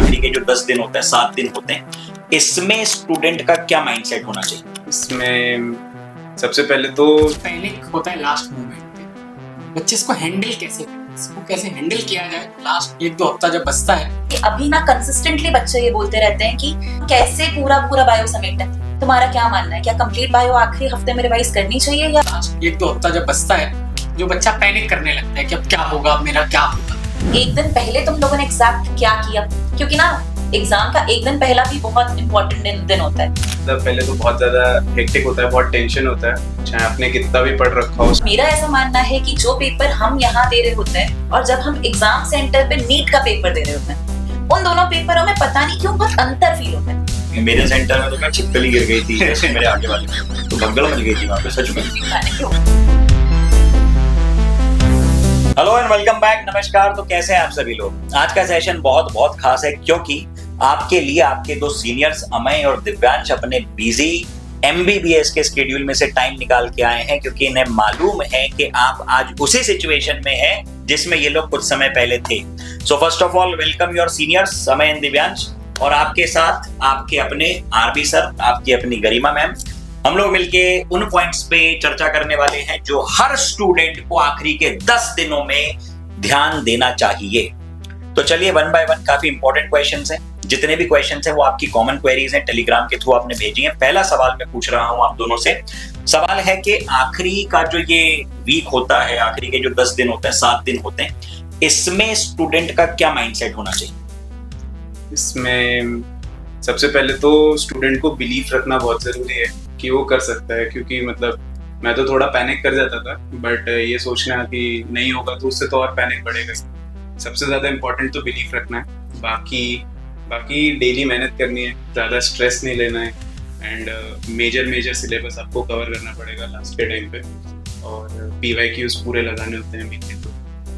आखिरी के जो 10 दिन होते हैं, 7 दिन होते हैं, इसमें स्टूडेंट का क्या माइंडसेट होना चाहिए? इसमें सबसे पहले तो पैनिक होता है लास्ट मोमेंट पे। बच्चे इसको हैंडल कैसे करें, इसको कैसे हैंडल किया जाए लास्ट 1-2 हफ्ता जब बचता है। अभी ना कंसिस्टेंटली बच्चे ये बोलते रहते हैं कि कैसे पूरा बायो समेटना है। तुम्हारा क्या मानना है, क्या कंप्लीट बायो आखिरी हफ्ते में रिवाइज करनी चाहिए या लास्ट 1-2 हफ्ता जब बचता है, जो बच्चा पैनिक करने लगता है कि अब क्या होगा, मेरा क्या होगा। एक दिन पहले तुम लोगों ने एग्जैक्ट क्या किया? क्योंकि ना एग्जाम का एक दिन पहला भी बहुत इंपॉर्टेंट दिन होता है। मतलब पहले तो बहुत ज्यादा हेक्टिक होता है, बहुत टेंशन होता है, चाहे आपने कितना भी पढ़ रखा हो। मेरा ऐसा मानना है कि जो पेपर हम यहाँ दे रहे होते हैं और जब हम एग्जाम सेंटर पे नीट का पेपर दे रहे होते हैं, उन दोनों पेपरों में पता नहीं क्यों बहुत अंतर फील होता है। मेरे सेंटर में तो मैं छिपकली गिर गई थी जैसे मेरे आगे वाले तो भगदड़ मच गई थी वहां पे, सच में। हेलो एंड वेलकम बैक, नमस्कार। तो कैसे हैं आप सभी लोग? आज का सेशन बहुत बहुत खास है क्योंकि आपके लिए आपके दो सीनियर्स अमय और दिव्यांश अपने बिजी एमबीबीएस के शेड्यूल में से टाइम निकाल के आए हैं, क्योंकि इन्हें मालूम है कि आप आज उसी सिचुएशन में हैं जिसमें ये लोग कुछ समय पहले थे। So first of all welcome your seniors Amay and Divyansh, और आपके साथ आपके अपने आरबी सर, आपकी अपनी गरिमा मैम। हम लोग मिलके उन पॉइंट्स पे चर्चा करने वाले हैं जो हर स्टूडेंट को आखिरी के 10 दिनों में ध्यान देना चाहिए। तो चलिए वन बाय वन, काफी इंपॉर्टेंट क्वेश्चंस हैं। जितने भी क्वेश्चंस हैं वो आपकी कॉमन क्वेरीज हैं, टेलीग्राम के थ्रू आपने भेजी हैं। पहला सवाल मैं पूछ रहा हूं आप दोनों से। सवाल है कि आखिरी का जो ये वीक होता है, आखिरी के जो 10 दिन होते हैं, 7 दिन होते हैं, इसमें स्टूडेंट का क्या माइंडसेट होना चाहिए? इसमें सबसे पहले तो स्टूडेंट को बिलीफ रखना बहुत जरूरी है कि वो कर सकता है, क्योंकि मतलब मैं तो थोड़ा पैनिक कर जाता था, बट ये सोचना कि नहीं होगा तो उससे तो और पैनिक बढ़ेगा। सबसे ज्यादा इम्पोर्टेंट तो बिलीफ रखना है। बाकी डेली मेहनत करनी है, ज्यादा स्ट्रेस नहीं लेना है, एंड मेजर सिलेबस आपको कवर करना पड़ेगा लास्ट के टाइम पे, और PYQs पूरे लगाने होते हैं वीकली। तो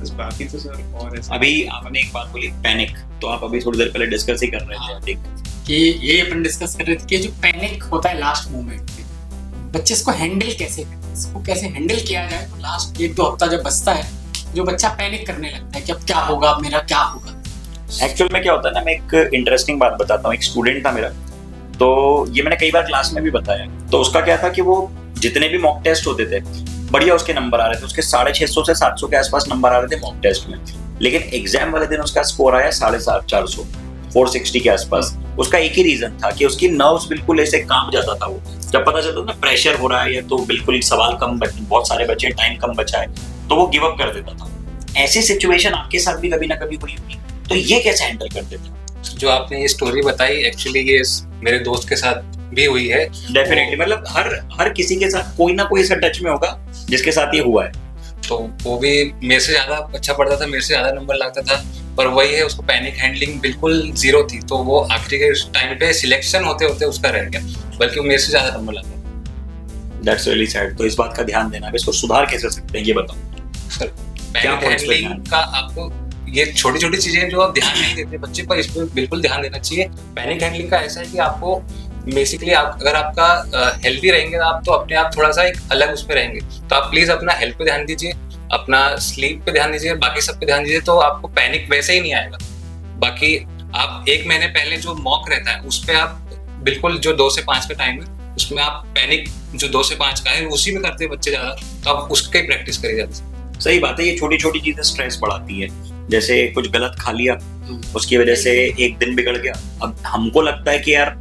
बस बाकी तो सर और ऐसा। अभी आपने एक बात बोली पैनिक, तो आप अभी थोड़ी देर पहले डिस्कस ही कर रहे थे, ठीक? कि ये अपन डिस्कस कर रहे थे कि जो पैनिक होता है लास्ट मोमेंट पे, बच्चे इसको हैंडल कैसे करें, इसको कैसे हैंडल किया जाए। तो लास्ट 1-2 हफ्ता जब बचता है, जो बच्चा पैनिक करने लगता है कि अब क्या होगा, मेरा क्या होगा। एक्चुअल में क्या होता है ना, मैं एक इंटरेस्टिंग बात बताता हूँ। एक स्टूडेंट था मेरा, तो ये मैंने कई बार क्लास में भी बताया। तो उसका क्या था कि वो जितने भी मॉक टेस्ट होते थे, बढ़िया उसके नंबर आ रहे थे, उसके 650 से 700 के आसपास नंबर आ रहे थे मॉक टेस्ट में। लेकिन एग्जाम वाले दिन उसका स्कोर आया 450, 460 के आसपास। उसका एक ही रीजन था कि उसकी नर्व्स बिल्कुल ऐसे कांप जाता था। वो जब पता चलता ना प्रेशर हो रहा है, या तो बिल्कुल सवाल कम, बहुत सारे बचे, टाइम कम बचा है, तो वो गिव अप कर देता था। ऐसी सिचुएशन आपके साथ भी कभी ना कभी हुई होगी, तो ये कैसे हैंडल करते थे? जो आपने ये स्टोरी बताई, एक्चुअली ये मेरे दोस्त के साथ भी हुई है। डेफिनेटली, मतलब हर किसी के साथ कोई ना कोई ऐसा टच में होगा जिसके साथ ये हुआ है। तो वो भी मेरे से ज्यादा अच्छा पढ़ता था, मेरे से ज्यादा नंबर लाता था, पर वही है, उसको पैनिक हैंडलिंग बिल्कुल जीरो थी। तो वो आखिरी के टाइम पे सिलेक्शन होते होते उसका रह गया, बल्कि वो मेरे से ज्यादा नंबर लाता। That's really sad. तो इस बात का ध्यान देना है, इसको सुधार कैसे सकते हैं ये बताओ सर। पैनिक हैंडलिंग का आपको ये छोटी छोटी चीजें जो आप ध्यान नहीं देते बच्चे पर, इस पर बिल्कुल ध्यान देना चाहिए। पैनिक हैंडलिंग का ऐसा है कि आपको बेसिकली अगर आपका हेल्दी रहेंगे आप, तो अपने आप थोड़ा सा एक अलग उसमें रहेंगे। तो आप प्लीज अपना हेल्थ पे ध्यान दीजिए, अपना स्लीप पे ध्यान दीजिए, बाकी सब पे ध्यान दीजिए, तो आपको पैनिक वैसे ही नहीं आएगा। बाकी आप 1 महीने पहले जो मॉक रहता है उस पे आप बिल्कुल, जो 2 से 5 का टाइम है उसमें आप पैनिक जो 2 से 5 का है उसी में करते हैं बच्चे ज्यादा, तो आप उसके ही प्रैक्टिस करिए ज्यादा। सही बात है। ये छोटी छोटी चीजें स्ट्रेस बढ़ाती है, जैसे कुछ गलत खा लिया, उसकी वजह से एक दिन बिगड़ गया। अब हमको लगता है कि यार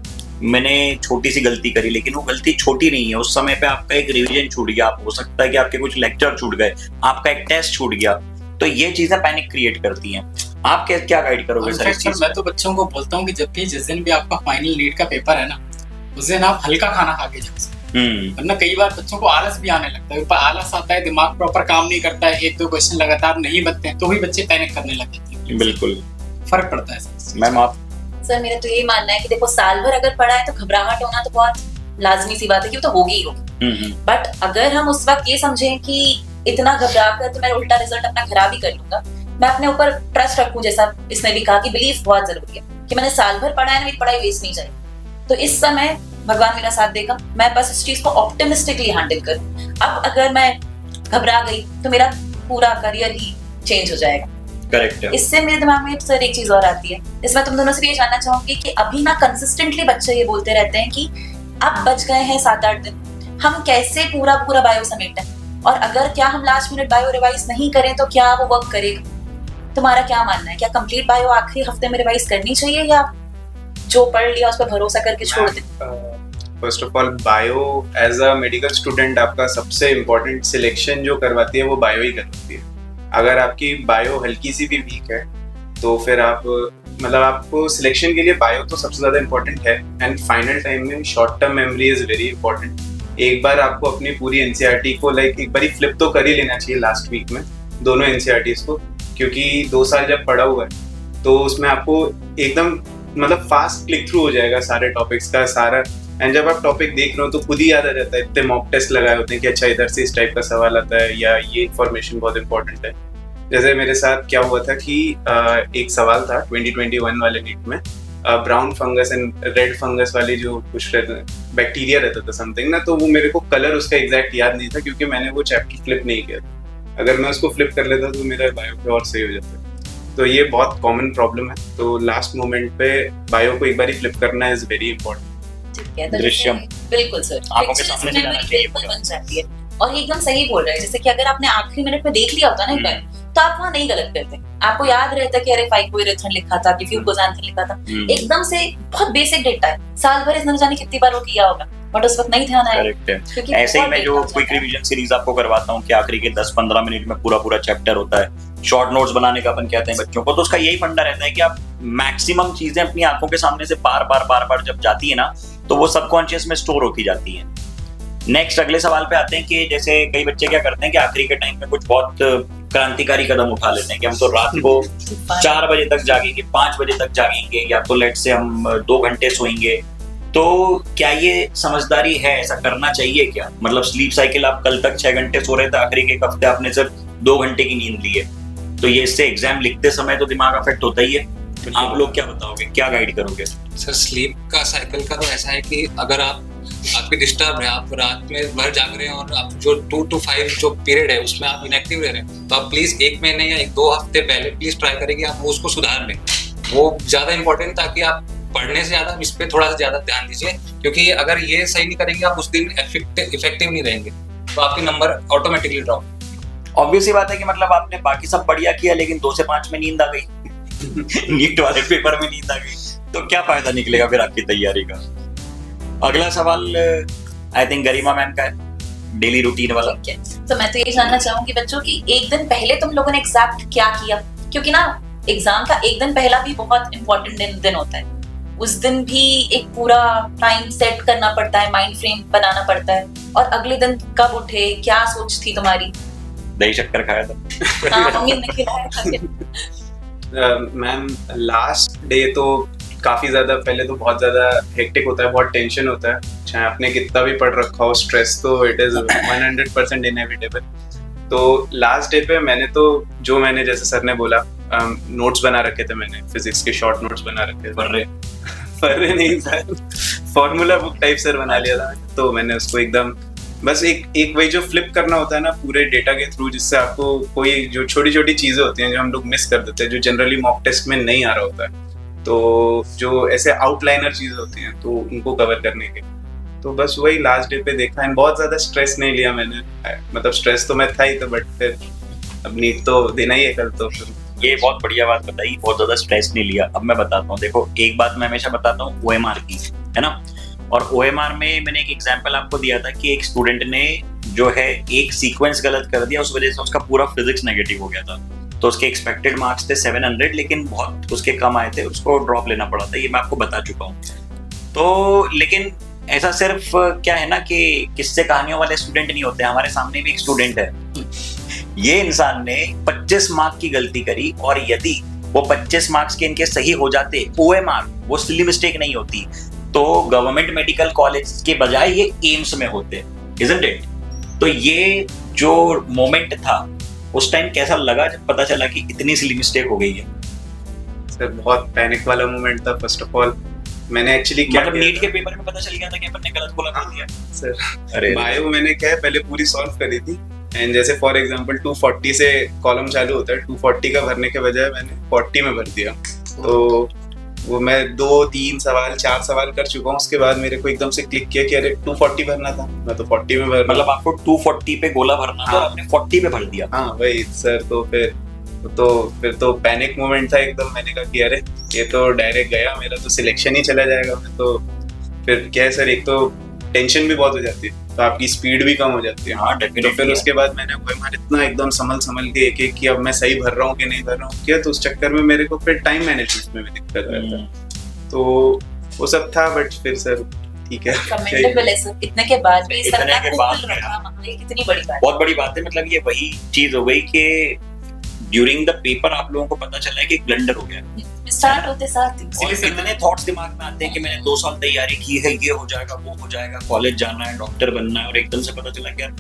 मैंने छोटी सी गलती करी, लेकिन वो गलती छोटी नहीं है। उस समय पे आपका एक रिवीजन छूट गया, हो सकता है कि आपके कुछ लेक्चर छूट गए, आपका एक टेस्ट छूट गया, तो ये चीजें पैनिक क्रिएट करती हैं। आप क्या गाइड करोगे सर इस चीज? मैं तो बच्चों को बोलता हूँ कि जब भी जिस दिन भी आपका फाइनल नीट का पेपर है ना, उस दिन आप हल्का खाना खा के जाओ। वरना कई बार बच्चों को आलस भी आने लगता है, आलस आता है, दिमाग प्रॉपर काम नहीं करता है, 1-2 क्वेश्चन लगातार नहीं बनते हैं, तो भी बच्चे पैनिक करने लग जाते हैं। बिल्कुल फर्क पड़ता है मैम। आप? सर मेरा तो यही मानना है कि देखो, साल भर अगर पढ़ा है तो घबराहट होना तो बहुत लाजमी सी बात है कि वो तो होगी ही होगी। बट अगर हम उस वक्त ये समझें कि इतना घबरा कर तो मैं उल्टा रिजल्ट अपना खराब ही कर लूंगा, मैं अपने ऊपर ट्रस्ट रखूं, जैसा इसने भी कहा कि बिलीफ बहुत जरूरी है कि मैंने साल भर पढ़ा है ना, मेरी पढ़ाई वेस्ट नहीं जाएगी। तो इस समय भगवान मेरा साथ देगा, मैं बस इस चीज को ऑप्टिमिस्टिकली हैंडल करूं। अब अगर मैं घबरा गई तो मेरा पूरा करियर ही चेंज हो जाएगा। करेक्ट है। इससे मेरे दिमाग में सर एक चीज और आती है, इसमें तुम दोनों से भी ये जानना चाहूंगी कि अभी ना कंसिस्टेंटली बच्चे ये बोलते रहते हैं कि अब बच गए हैं 7-8 दिन, हम कैसे पूरा बायो समेटें, और अगर क्या हम लास्ट मिनट बायो रिवाइज नहीं करें तो क्या वो वर्क करेगा? तुम्हारा क्या मानना है, क्या कंप्लीट बायो आखिरी हफ्ते में रिवाइज करनी चाहिए या जो पढ़ लिया उस पर भरोसा करके छोड़ दें? First of all bio as a medical student आपका सबसे इम्पोर्टेंट सिलेक्शन जो करवाती है वो बायो ही करवाती है। अगर आपकी बायो हल्की सी भी वीक है तो फिर आप मतलब आपको सिलेक्शन के लिए बायो तो सबसे ज्यादा इम्पोर्टेंट है। एंड फाइनल टाइम में short term memory is very important. एक बार आपको अपनी पूरी एनसीईआरटी को एक बार फ्लिप तो कर ही लेना चाहिए लास्ट वीक में, दोनों एनसीईआरटीज को, क्योंकि 2 साल जब पढ़ा हुआ है तो उसमें आपको एकदम मतलब फास्ट क्लिक थ्रू हो जाएगा सारे टॉपिक्स का सारा। एंड जब आप टॉपिक देख रहे हो तो खुद ही याद आ जाता है, इतने मॉक टेस्ट लगाए होते हैं कि अच्छा इधर से इस टाइप का सवाल आता है या ये इन्फॉर्मेशन बहुत इंपॉर्टेंट है। जैसे मेरे साथ क्या हुआ था कि एक सवाल था 2021 वाले नीट में, brown fungus and red fungus वाली जो कुछ बैक्टीरिया रहता था समथिंग ना, तो वो मेरे को कलर उसका एग्जैक्ट याद नहीं था क्योंकि मैंने वो चैप्टर फ्लिप नहीं किया था। अगर मैं उसको फ्लिप कर लेता तो मेरा बायो पे और सही हो जाता। तो ये बहुत कॉमन प्रॉब्लम है, तो लास्ट मोमेंट पे बायो को एक बार ही फ्लिप करना इज वेरी इंपॉर्टेंट। दृश्यम बिल्कुल सर, आंखों के सामने से जाना चाहिए बिल्कुल बन जाती है। और ये एकदम सही बोल रहे हैं, जैसे कि अगर आपने आखिरी मिनट में देख लिया होता ना एक बार, तो आप वहाँ नहीं गलत करते, आपको याद रहता कि अरे फाइकोइरेथ्रिन लिखा था कि फ्यूकोजांथिन लिखा था, एकदम से बहुत बेसिक डेटा है, साल भर इसने जाने कितनी बार वो किया होगा, बट उस वक्त नहीं ध्यान आया। करेक्ट है। ऐसे ही मैं जो क्विक रिवीजन सीरीज आपको करवाता हूँ कि आखिरी के 10-15 मिनट में पूरा चैप्टर होता है, शॉर्ट नोट्स बनाने का अपन कहते हैं बच्चों को, तो उसका यही फंडा रहता है कि आप मैक्सिमम चीजें अपनी आंखों के सामने से बार जब जाती है ना तो वो सबकॉन्शियस में स्टोर होती जाती है। नेक्स्ट अगले सवाल पे आते हैं कि जैसे कई बच्चे क्या करते हैं कि आखिरी के टाइम में कुछ बहुत क्रांतिकारी कदम उठा लेते हैं कि हम तो रात को 4 बजे तक जागेंगे, 5 बजे तक जागेंगे, या तो लेट से हम 2 घंटे सोएंगे। तो क्या ये समझदारी है, ऐसा करना चाहिए क्या? मतलब स्लीप साइकिल आप कल तक 6 घंटे सो रहे थे, आखिरी के हफ्ते आपने सिर्फ 2 घंटे की नींद ली है, तो ये इससे एग्जाम लिखते समय तो दिमाग अफेक्ट होता ही है। आप लोग क्या बताओगे, क्या गाइड करोगे? सर स्लीप का साइकिल का तो ऐसा है कि अगर आपकी डिस्टर्ब है, आप रात में भर जाग रहे हैं और आप जो 2 to 5 जो पीरियड है उसमें आप इनएक्टिव रह रहे हैं, तो आप प्लीज 1 महीने या 1-2 हफ्ते पहले प्लीज ट्राई करें कि आप वो उसको सुधार लें। वो ज्यादा इंपॉर्टेंट, ताकि आप पढ़ने से ज्यादा इस पे थोड़ा सा ज्यादा ध्यान दीजिए, क्योंकि अगर ये सही नहीं करेंगे आप उस दिन इफेक्टिव नहीं रहेंगे, तो आपके नंबर ऑटोमेटिकली ड्रॉप। ऑब्वियस सी बात है कि मतलब आपने बाकी सब बढ़िया किया लेकिन 2 से 5 में नींद आ गई नीट वाले पेपर में नींद आ गई, तो क्या फायदा निकलेगा फिर आपकी तैयारी का? अगला सवाल आई थिंक गरिमा मैम का है, डेली रूटीन वाला। तो मैं तो ये जानना चाहूंगी बच्चों की एक दिन पहले तुम लोगों ने एग्जैक्ट क्या किया, क्योंकि ना एग्जाम का एक दिन पहला भी बहुत इंपॉर्टेंट दिन होता है, उस दिन भी एक पूरा टाइम सेट करना पड़ता है, माइंड फ्रेम बनाना पड़ता है, और अगले दिन कब उठे, क्या सोच थी तुम्हारी? दही शक्कर खाया था? हाँ, मम्मी ने खिलाया था। मैम लास्ट डे तो काफी ज्यादा, पहले तो बहुत ज्यादा हेक्टिक होता है, बहुत टेंशन होता है, चाहे आपने कितना भी पढ़ रखा हो, स्ट्रेस तो इट इज 100% इनएविटेबल। तो लास्ट डे पे मैंने जैसे सर ने बोला नोट्स बना रखे थे, मैंने फिजिक्स के शॉर्ट नोट्स बना रखे थे, पढ़ रहे नहीं sir, formula book type sir बना लिया था। तो मैंने उसको एकदम बस एक वही जो फ्लिप करना होता है ना पूरे डेटा के थ्रू, जिससे आपको कोई जो छोटी छोटी चीजें होती हैं जो हम लोग मिस कर देते हैं, जो जनरली मॉक टेस्ट में नहीं आ रहा होता है, तो जो ऐसे आउटलाइनर चीजें होती हैं तो उनको कवर करने के, तो बस वही लास्ट डे पे देखा। एंड बहुत ज्यादा स्ट्रेस नहीं लिया मैंने, मतलब स्ट्रेस तो मैं था ही, तो बट फिर अब नीट तो देना ही है कल, तो फिर ये बहुत बढ़िया बात बताई, बहुत ज्यादा स्ट्रेस नहीं लिया। अब मैं बताता हूँ, देखो एक बात मैं हमेशा बताता हूँ OMR की, है ना, और OMR में मैंने एक एग्जांपल आपको दिया था कि एक स्टूडेंट ने जो है एक सीक्वेंस गलत कर दिया, उस वजह से उसका पूरा फिजिक्स नेगेटिव हो गया था, तो उसके एक्सपेक्टेड मार्क्स थे 700 लेकिन बहुत उसके कम आए थे, उसको ड्रॉप लेना पड़ा था, ये मैं आपको बता चुका हूँ। तो लेकिन ऐसा सिर्फ क्या है ना कि किस्से कहानियों वाले स्टूडेंट नहीं होते, हमारे सामने भी एक स्टूडेंट है, ये इंसान ने 25 मार्क की गलती करी, और यदि वो 25 मार्क्स के इनके सही हो जाते, OMR वो सिली मिस्टेक नहीं होती, तो गवर्नमेंट मेडिकल कॉलेज के बजाय ये एम्स में होते, इजंट इट? तो ये जो मोमेंट था उस टाइम कैसा लगा जब पता चला कि इतनी सिली मिस्टेक हो गई है? सर बहुत पैनिक वाला मोमेंट था। फर्स्ट ऑफ ऑल मैंने एक्चुअली क्या मतलब नीट के पेपर में पता चल गया था कि अपन ने गलत बोला कर दिया सर। अरे बायो मैंने क्या है पहले पूरी सॉल्व करी थी, एंड जैसे फॉर एग्जांपल 240 से कॉलम चालू होता है, 240 का भरने के बजाय मैंने 40 में भर दिया। तो वो मैं 2-3 सवाल 4 सवाल कर चुका हूँ, उसके बाद मेरे को एकदम से क्लिक किया कि अरे 240 भरना था, मैं तो 40 में भर। मतलब आपको 240 पे गोला भरना था और आपने 40 पे भर दिया। हाँ वही सर। तो फिर तो पैनिक मोमेंट था एकदम। मैंने कहा कि अरे ये तो डायरेक्ट गया, मेरा तो सिलेक्शन ही चला जाएगा। मैं तो फिर क्या है सर, एक तो टेंशन भी बहुत हो जाती है, तो आपकी स्पीड भी कम हो जाती है। हाँ, तो फिर उसके बाद मैंने OMR इतना एकदम संभल के एक कि अब मैं सही भर रहा हूँ कि नहीं भर रहा हूँ किया, तो उस चक्कर में मेरे को फिर टाइम मैनेजमेंट में भी दिक्कत रहता है। तो वो सब था, बट फिर सर ठीक है, कमेंडेबल है सर, इतने के बाद भी इतने सरकार के को बाद कुल भी, रखा, ये कितनी बड़ी बात है। बहुत बड़ी बात है। मतलब ये वही चीज हो गई कि ड्यूरिंग द पेपर आप लोगों को पता चला है कि एक ब्लंडर हो गया। स्टार्ट होते साथ ही और कितने थॉट्स दिमाग में आते हैं कि मैंने 2 साल तैयारी की है, ये हो जाएगा वो हो जाएगा, कॉलेज जाना है, डॉक्टर बनना है, और एकदम से पता चला कि यार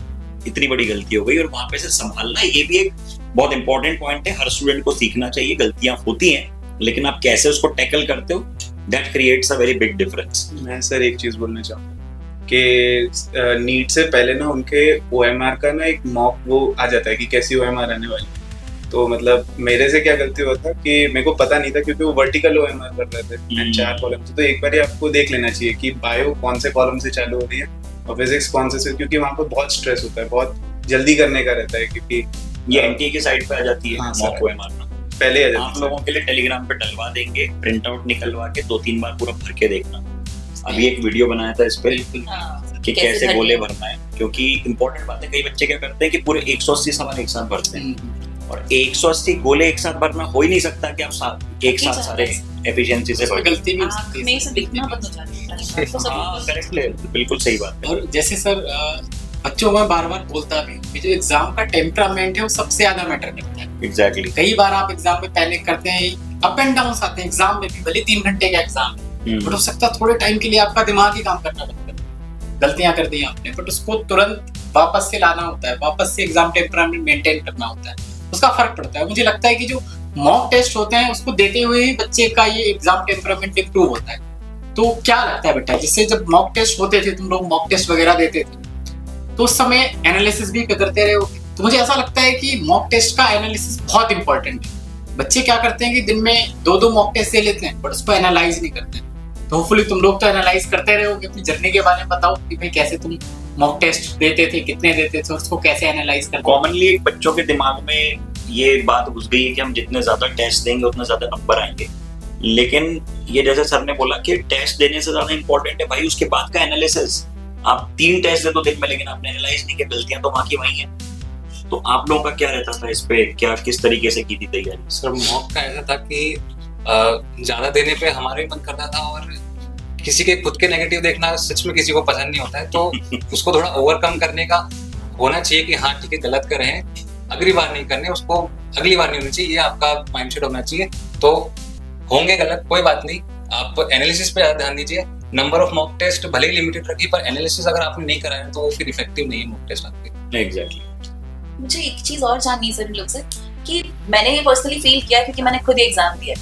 इतनी बड़ी गलती हो गई। और वहां पे से संभालना, ये भी एक बहुत इंपॉर्टेंट पॉइंट है। हर स्टूडेंट को सीखना चाहिए, गलतियां होती हैं, लेकिन आप कैसे उसको टैकल करते हो, that creates a very big difference. मैं सर एक चीज बोलना चाहूँगा कि नीट से पहले ना उनके OMR का ना एक मॉक वो आ जाता है कि कैसी OMR आने वाली। तो मतलब मेरे से क्या गलती हुआ था कि मेरे को पता नहीं था, क्योंकि वो वर्टिकल OMR कर रहे थे 4 कॉलम से। तो एक बार आपको देख लेना चाहिए कि बायो कौन से कॉलम से चालू हो रही है और फिजिक्स कौन से, क्योंकि वहाँ पर बहुत स्ट्रेस होता है, बहुत जल्दी करने का रहता है, क्योंकि ये NTA की साइड पे आ जाती है। हाँ, मॉक OMR पहले आ जाती है। आप लोगों के लिए टेलीग्राम पे डलवा देंगे, प्रिंट आउट निकलवा के 2-3 बार पूरा भर के देखना। अभी एक वीडियो बनाया था इस पे कि कैसे गोले भरना है, क्योंकि इंपॉर्टेंट बात है। कई बच्चे क्या करते हैं कि पूरे 180 सवाल एक साथ भरते हैं, और 180 गोले एक साथ भरना हो ही नहीं सकता कि आप एक साथ सारे एफिशिएंसी से भर। गलती भी में से दिखना बंद हो जाता है। तो सब हाँ करेक्ट, बिल्कुल सही बात है। और जैसे सर बच्चों में बार बार बोलता भी कि जो एग्जाम का टेम्परामेंट है वो सबसे ज्यादा मैटर करता है। एग्जैक्टली। कई बार आप एग्जाम में पैनिक करते हैं, अप एंड डाउन आते हैं एग्जाम में भी, भले 3 घंटे का एग्जाम है, बट हो सकता है थोड़े टाइम के लिए आपका दिमाग ही काम करना बंद कर दे। गलतियां कर दी आपने, बट उसको तुरंत वापस से लाना होता है, वापस से एग्जाम टेम्परामेंट मेंटेन करना होता है, उसका फर्क पड़ता है। मुझे लगता है कि जो मॉक टेस्ट होते हैं उसको देते हुए ही बच्चे का ये एग्जाम टेम्परामेंट इंप्रूव होता है। तो क्या लगता है बेटा, जिससे जब मॉक टेस्ट होते थे, तुम लोग मॉक टेस्ट वगैरह देते थे, तो उस समय एनालिसिस भी करते रहे हो, तो मुझे ऐसा लगता है कि मॉक टेस्ट का एनालिसिस बहुत इंपॉर्टेंट है। बच्चे क्या करते हैं कि दिन में 2-2 मॉक टेस्ट दे लेते हैं, बट उसको एनालाइज नहीं करते। तो होपफुली तुम लोग तो एनालाइज करते रहोगे। अपनी जर्नी के बारे में बताओ कि भाई कैसे तुम मॉक टेस्ट देते थे, कितने देते थे, उसको कैसे एनालाइज करते। कॉमनली एक बच्चों के दिमाग में ये बात घुस गई है कि हम जितने ज्यादा टेस्ट देंगे उतने ज्यादा नंबर आएंगे, लेकिन ये जैसे सर ने बोला कि टेस्ट देने से ज्यादा इंपॉर्टेंट है भाई उसके बाद का एनालिसिस। आप 3 टेस्ट दे दो दिन में, लेकिन आपने एनालाइज नहीं किया, गलतियां तो वहां की वहीं हैं। तो आप लोगों का क्या रहता था इस पे, क्या किस तरीके से की थी तैयारी? सर मॉक का ऐसा था कि ज्यादा देने पे हमारा भी मन करता था, और किसी के खुद के नेगेटिव देखना सच में किसी को पसंद नहीं होता है, तो उसको थोड़ा ओवरकम करने का होना चाहिए कि हाँ ठीक है गलत कर रहे हैं, अगली बार नहीं करने, उसको अगली बार नहीं होनी चाहिए, ये आपका माइंडसेट होना चाहिए। तो होंगे गलत कोई बात नहीं, आप एनालिसिस पे ज्यादा ध्यान दीजिए। नंबर ऑफ मॉक टेस्ट भले ही लिमिटेड रखिए, पर एनालिसिस अगर आपने नहीं कराया तो फिर इफेक्टिव नहीं है मॉक टेस्ट आपके। एग्जैक्टली। मुझे एक चीज और जाननी है सर इन लोग से कि मैंने ये पर्सनली फील किया क्योंकि मैंने खुद एग्जाम दिया,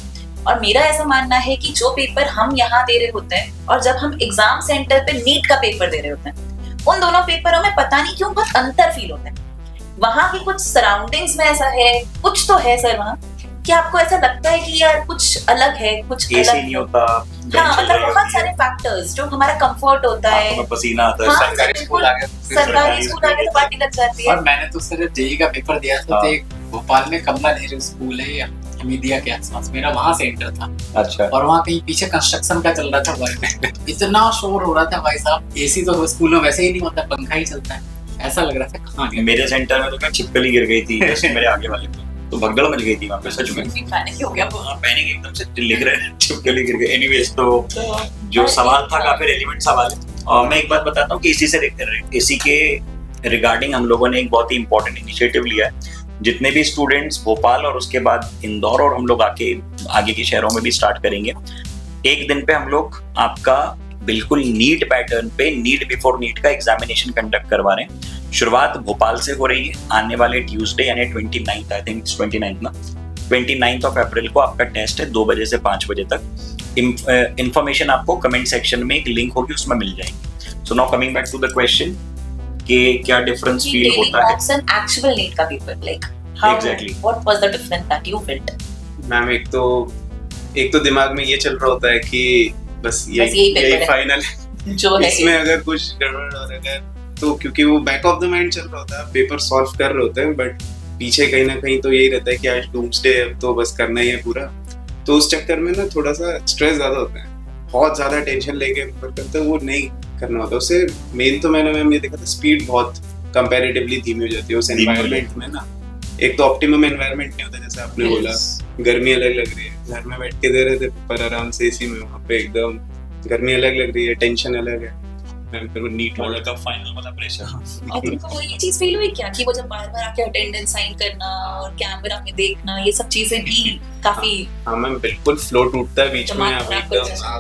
और मेरा ऐसा मानना है कि जो पेपर हम यहाँ दे रहे होते हैं और जब हम एग्जाम सेंटर पे नीट का पेपर दे रहे होते हैं, उन दोनों पेपरों में पता नहीं क्यों बहुत अंतर फील होता है। वहाँ की कुछ सराउंडिंग्स में ऐसा है, कुछ तो है सर वहाँ, कि आपको ऐसा लगता है कि यार कुछ अलग है, कुछ एसी अलग नहीं होता, हाँ, मतलब बहुत सारे फैक्टर्स जो हमारा कंफर्ट होता है। में पसीना आता है। हाँ, सरकारी स्कूल आ गया, सरकारी स्कूल आगे तो पार्टी लग जाती है। और मैंने तो सर जेई का पेपर दिया था, तो एक भोपाल में कमला नेहरू स्कूल है या मीडिया के आसपास, मेरा वहाँ सेंटर था। अच्छा। और वहाँ कहीं पीछे कंस्ट्रक्शन का चल रहा था भाई, इतना शोर हो रहा था भाई साहब। एसी तो स्कूल में वैसे ही नहीं होता, पंखा ही चलता है, ऐसा लग रहा था कहाँ गया। मेरे सेंटर में तो क्या छिपकली गिर गई थी जस्ट मेरे आगे वाले पे, तो भगदड़ मच गई थी वहाँ पे सच में। पैनिक हो गया वो। पैनिक एकदम से लिख रहे हैं, छिपकली गिर गई। एनीवेज, तो जो सवाल था काफी रेलेवेंट सवाल है। और मैं एक बात बताता हूँ कि इसी के रिगार्डिंग हम लोगों ने एक बहुत ही इंपॉर्टेंट इनिशिएटिव लिया है। जितने भी स्टूडेंट्स भोपाल और उसके बाद इंदौर और हम लोग आगे के शहरों में भी स्टार्ट करेंगे, एक दिन पे हम लोग आपका बिल्कुल नीट पैटर्न पे नीट बिफोर नीट का एग्जामिनेशन कंडक्ट करवा रहे हैं। शुरुआत भोपाल से हो रही है आने वाले ट्यूसडे यानी 29 आई थिंक 29 ना 29 ऑफ अप्रैल को आपका टेस्ट है 2 बजे से 5 बजे तक। इंफॉर्मेशन आपको कमेंट सेक्शन में एक लिंक होगी उसमें मिल जाएगी। So now coming back to the question कि क्या डिफरेंस फील होता है? मॉक्स एंड एक्चुअल नीट का पेपर, like how Exactly. What was the difference that you felt? Ma'am एक तो दिमाग में ये चल रहा होता है कि बस यही पेपर यही है। फाइनल जो है इसमें अगर कुछ गड़बड़ और अगर तो क्योंकि वो बैक ऑफ द माइंड चल रहा होता है, पेपर सॉल्व कर रहे होते हैं, बट पीछे कहीं ना कहीं तो यही रहता है कि आज डूम्सडे है तो बस करना ही है पूरा। तो उस चक्कर में ना थोड़ा सा स्ट्रेस ज्यादा होता है, बहुत ज्यादा टेंशन लेके करते हैं, वो नहीं करना होता। उससे मेन तो मैंने मैम ये देखा था, स्पीड बहुत कंपैरेटिवली धीमी हो जाती है उस एनवायरनमेंट में ना। एक तो ऑप्टिमम एनवायरनमेंट नहीं होता, जैसे आपने बोला गर्मी अलग लग रही है, घर में बैठ के दे रहे थे पर आराम से एसी में, वहाँ पे एकदम गर्मी अलग लग रही है, टेंशन अलग है। मैम फिर वो नीट वाला का फाइनल वाला प्रेशर। और तुमको वो ये चीज फील हुई क्या कि वो जब बार-बार आके अटेंडेंस साइन करना और कैमरा में देखना, ये सब चीजें भी काफी हाँ मैम बिल्कुल फ्लो टूटता है बीच में, दिमाग आप खराब कर एकदम जाता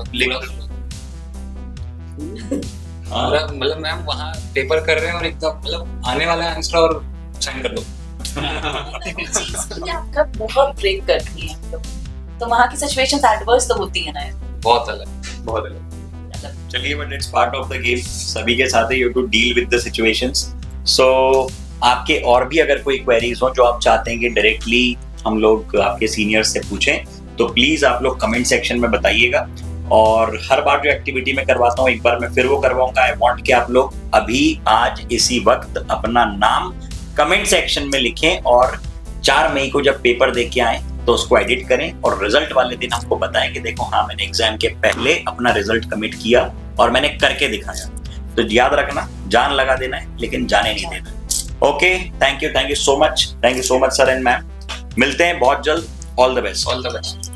मतलब मैम वहाँ पेपर कर रहे हैं और एकदम मतलब आने वाला है आंसर और साइन कर दो। चीज भी आपका बहुत ब्रेक करती है हम लोग। तो वहाँ की सिचुएशंस एडवर्स तो होती है ना, बहुत अलग। चलिए, but it's part of the game, सभी के साथ you to deal with the situations. So आपके और भी अगर कोई क्वेरीज हो जो आप चाहते हैं कि डायरेक्टली हम लोग आपके सीनियर्स से पूछें, तो प्लीज आप लोग कमेंट सेक्शन में बताइएगा। और हर बार जो एक्टिविटी मैं करवाता हूँ, एक बार मैं फिर वो करवाऊंगा। आई वांट कि आप लोग अभी आज इसी वक्त अपना नाम कमेंट सेक्शन में लिखें और 4 मई को जब पेपर दे के आए तो उसको एडिट करें और रिजल्ट वाले दिन हमको बताएं कि देखो हाँ, मैंने एग्जाम के पहले अपना रिजल्ट कमिट किया और मैंने करके दिखाया। तो याद रखना, जान लगा देना है लेकिन जाने नहीं देना। Okay, thank you so much sir and ma'am. मिलते हैं बहुत जल्द। All the best. All the best.